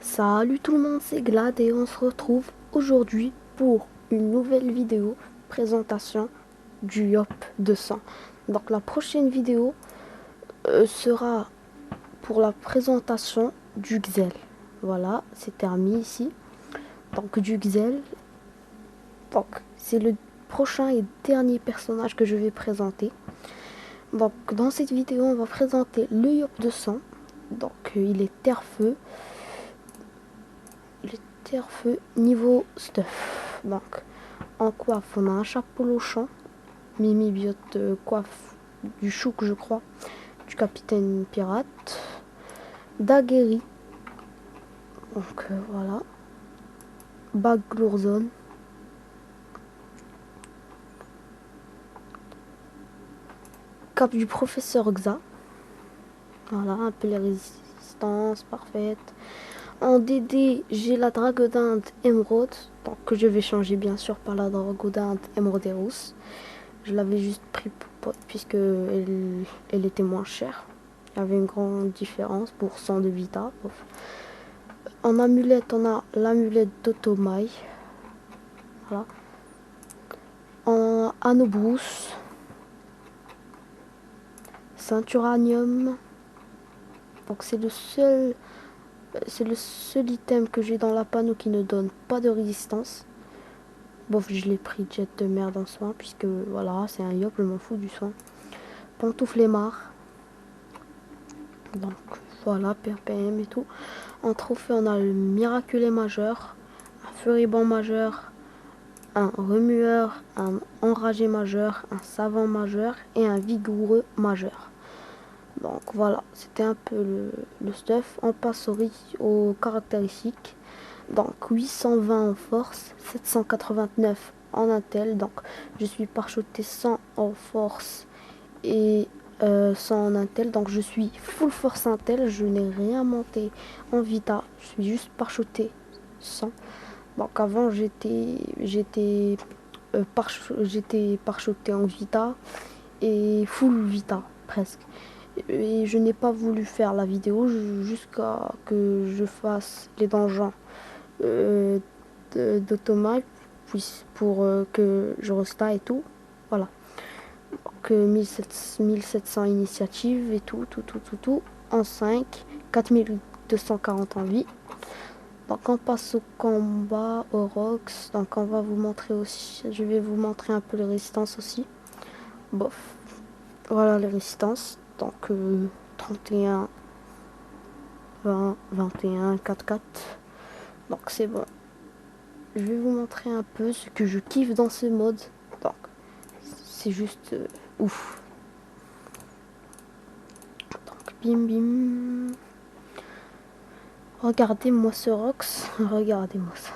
Salut tout le monde, c'est Glad et on se retrouve aujourd'hui pour une nouvelle vidéo présentation du Yop 200. Donc la prochaine vidéo sera pour la présentation du Xel. Voilà, c'est terminé ici. Donc du Xel, donc c'est le prochain et dernier personnage que je vais présenter. Donc dans cette vidéo, on va présenter le Yop 200. Donc il est terre-feu. Terre-feu niveau stuff. Donc en coiffe, on a un chapeau lochon. Mimi Biote coiffe du chouk, je crois, du capitaine pirate. Daguerri. Donc voilà. Bague Glourzone. Cap du professeur Xa. Voilà, un peu les résistances parfaites. En DD, j'ai la Dragodinde Émeraude. Donc que je vais changer bien sûr par la Dragodinde Émeraude et rousse. Je l'avais juste pris puisque elle était moins chère. Il y avait une grande différence pour 100 de Vita. En amulette, on a l'amulette d'Otomai. Voilà. En Anobrousse. Ceinturanium. Donc c'est le seul item que j'ai dans la panneau qui ne donne pas de résistance. Bof, je l'ai pris jet de merde en soin puisque voilà, c'est un yop, je m'en fous du soin. Pantoufle aimard. Donc voilà, PPM et tout. En trophée, on a le miraculé majeur, un furibond majeur, un remueur, un enragé majeur, un savant majeur et un vigoureux majeur. Donc voilà, c'était un peu le stuff. On passe aux caractéristiques. Donc 820 en force, 789 en intel. Donc je suis parchoté 100 en force et 100 en intel. Donc je suis full force intel. Je n'ai rien monté en vita. Je suis juste parchoté 100. Donc avant j'étais parchoté en vita et full vita presque. Et je n'ai pas voulu faire la vidéo jusqu'à que je fasse les donjons euh, d'Automa pour que je resta et tout. Voilà. Donc 1700 initiatives et tout. En 5, 4240 en vie. Donc on passe au combat, au Rox. Donc on va vous montrer aussi, je vais vous montrer un peu les résistances aussi. Bof. Voilà les résistances. Donc 31, 20, 21, 4. Donc c'est bon. Je vais vous montrer un peu ce que je kiffe dans ce mode. Donc c'est juste ouf. Donc bim bim. Regardez-moi ce Rox. Regardez-moi ça.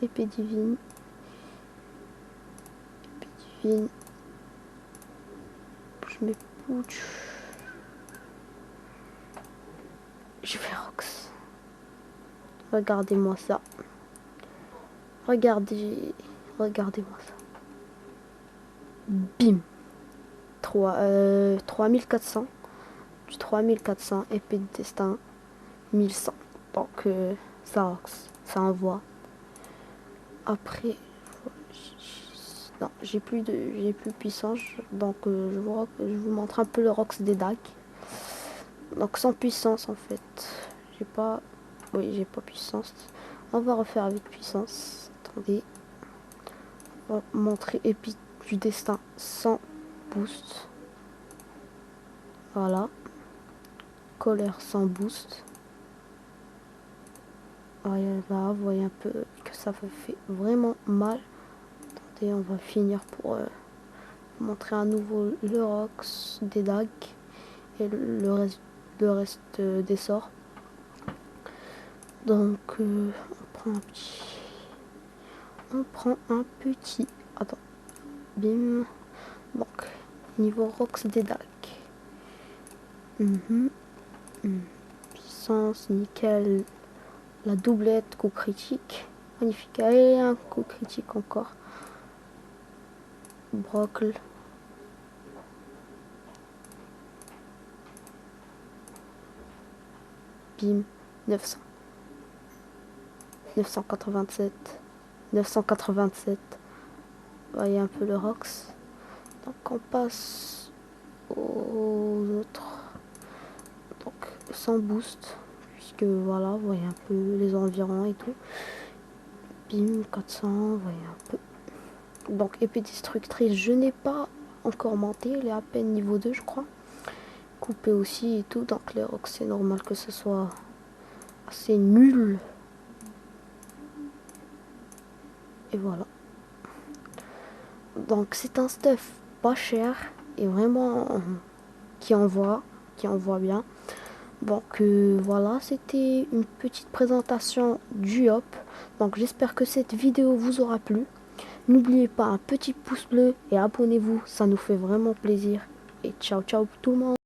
Épée divine. Épée divine. Je mets pouch. Je fais Rox. Regardez-moi ça. Regardez-moi ça. Bim. 3400. Du 3400. Épée de destin. 1100. Donc ça envoie. Après, non, j'ai plus puissance. Donc je vous montre un peu le Rox des dagues. Donc sans puissance en fait. J'ai pas. Oui, j'ai pas puissance. On va refaire avec puissance. Attendez. On va montrer épée du destin sans boost. Voilà. Colère sans boost. Voilà, vous voyez un peu que ça fait vraiment mal. Attendez, on va finir pour montrer à nouveau le Rox des dagues et le reste des sorts. Donc on prend un petit. Attends. Bim. Donc niveau Rox des dagues. Puissance, nickel. La doublette, coup critique. Magnifique. Et un coup critique encore. Brocle. Bim. 900, 987, 987. Voyez un peu le Rox. Donc on passe aux autres. Donc sans boost, puisque voilà, vous voyez un peu les environs et tout. Bim, 400, vous voyez un peu. Donc épée destructrice, je n'ai pas encore monté, elle est à peine niveau 2 je crois. Coupé aussi et tout, donc les Rox c'est normal que ce soit assez nul. Et voilà. Donc c'est un stuff pas cher et vraiment qui envoie bien. Donc voilà, c'était une petite présentation du Hop. Donc j'espère que cette vidéo vous aura plu. N'oubliez pas un petit pouce bleu et abonnez-vous, ça nous fait vraiment plaisir. Et ciao ciao tout le monde.